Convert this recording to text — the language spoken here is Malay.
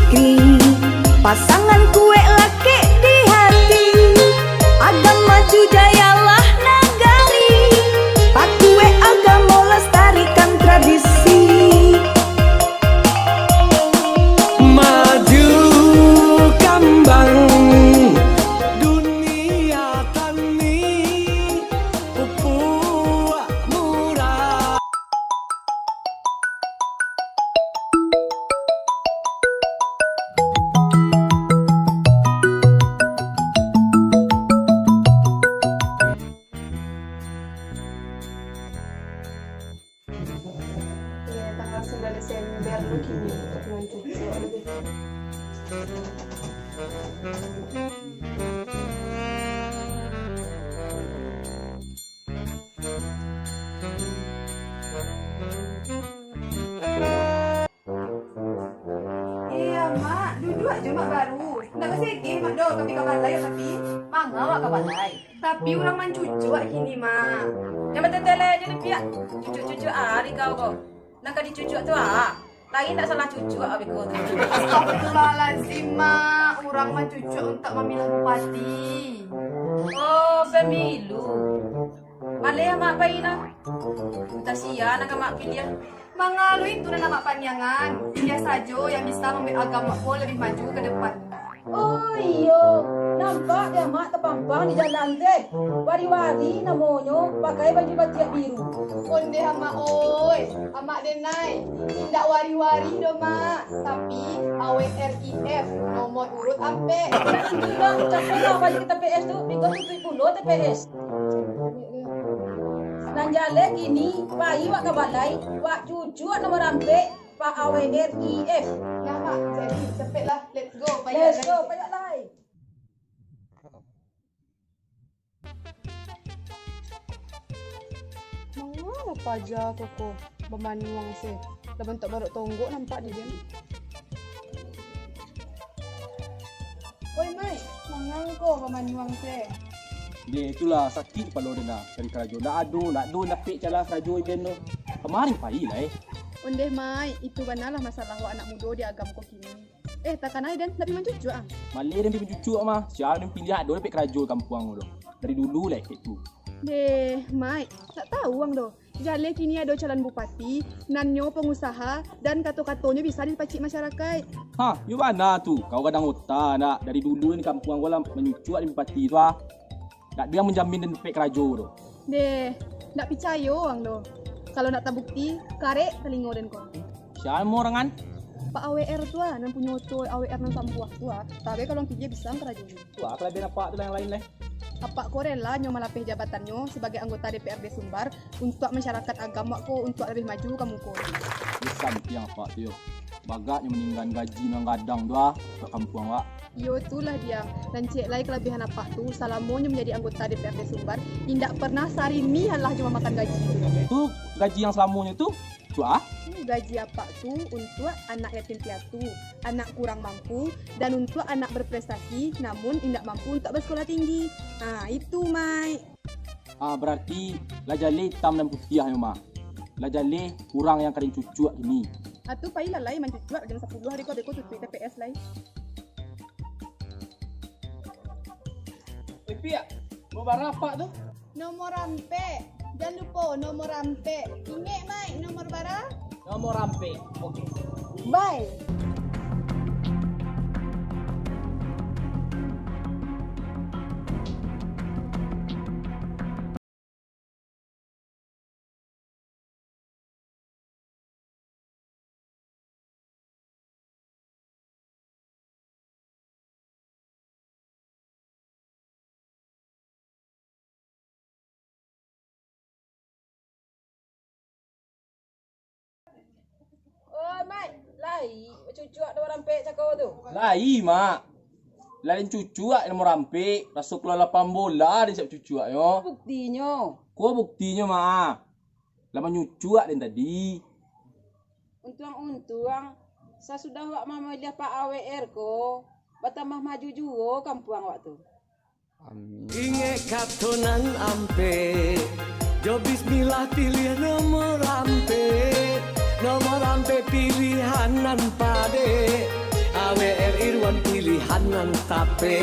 Fikri, pasangan kue laki di hati. Agam maju jayalah nagari, Pak kue agam mau lestarikan tradisi. Maju kembang dunia tani pupuk murah. Ya, tanggal 9 Desember lu kini untuk bulan cucu lebih. Iya mak, duduk aja mak baru. Nggak kesini mak do, tapi kabar lain tapi. Mangga wak kabalai. Tapi orang mancucu kini mak. Yang betul aja nih pihak cucu-cucu hari kau kok. Nak di cucu tu lagi tak salah cucu abi kau tu. Astagfirullahaladzim mak, orang mancucu untuk memilih bupati. Oh pemilu. Malay mak bayi nak. Tak sia nak mak pilih. Mangalu itu nama panjangan. Dia saja yang bisa membuat agama ko lebih maju ke depan. Oh iyo, nampak dia mak terpampang di jalan teh. Wari-wari namanya pakai baju batik biru. Onde ama oi, ama denai. Tidak wari-wari do mak, tapi AWRIF nomor urut ampe. Tidak, capek lah baju kita PS tu, minggu 70 TPS. Dan jalan gini, bayi wak kabalai, wak cucu wak nomor ampe, Pak AWRIF. Nah mak, jadi cepatlah, let's go. Let's go, payah lai. Mana paja koko Bemanuang se. Dah bentuk baruk tonggok nampak di dia. Oi mai, mangang ko Bemanuang se. Dia itulah sakit kalau dia nak cari kerajaan. Nak adu, nak pek jalan kerajaan iben tu. Kemarin pagi lah Ondeh mai, itu benalah masalah wa anak muda di agam ko kini. Takkan ai dan lebih mancucu ah. Malay dia pilih cucu mah. Siapa dia pilih ada pek kerajaan kampung tu. Dari dulu lah itu. Deh, mai, tak tahu ang do. Jale kini ada calon bupati, nanyo pengusaha dan kato-katonya bisa dipacik masyarakat. Ha, you mana tu? Kau kadang otak nak dari dulu ni kampung gua lah menyucu di bupati tu ah. Tak dia menjamin dan pek kerajaan tu. Deh, tak percaya ang do. Kalau nak tak bukti, karek telingo dan kau. Siapa mau orang kan? Pak AWR tu ah, nan punya tu AWR nan sambuah tu ah. Tapi kalau dia bisa kerajaan. Tu apa lagi apa tu yang lain lah. Apa kau rela nyo malapih jabatannya sebagai anggota DPRD Sumbar untuk masyarakat agama ko untuk lebih maju kamu ko. Bisa yang apa tu yo. Bagaknya meninggal gaji nang gadang tu ah. Kat kampung wak. Yo itulah dia. Dan cek lai kelebihan apa tu salamonyo menjadi anggota DPRD Sumbar tidak pernah sarimi halah cuma makan gaji. Tu gaji yang selamanya tu ah. Gaji apa tu untuk anak yatim piatu, anak kurang mampu, dan untuk anak berprestasi namun tidak mampu untuk bersekolah tinggi. Nah itu Mai. Berarti lajale hitam dan putih ya mak. Lajale kurang yang kering cucu ini. Atu pai lalai mancucuak jam 10 hari ko beko tutui TPS lai. Pia, mau barang apa tu? Nomor rampe. Jangan lupa nomor rampe. Ingat Mai nomor barang? Nomor rampe. Okey. Bye. Oh, Mai, lai cucu ada orang pek cakap tu. Lai mak. Lain cucu nomor rampe. Rasuk lapan bola di siap cucu yo. Buktinya. Ko buktinya mak. Lama nyucu den tadi. Untuang-untuang saya sudah wak mama dia Pak AWR ko. Batamah maju juga kampung wak tu. Inge katonan ampe. Jo bismillah pilih nomor ampe. Nomor ampe pilihanan pade. Awe dengan tape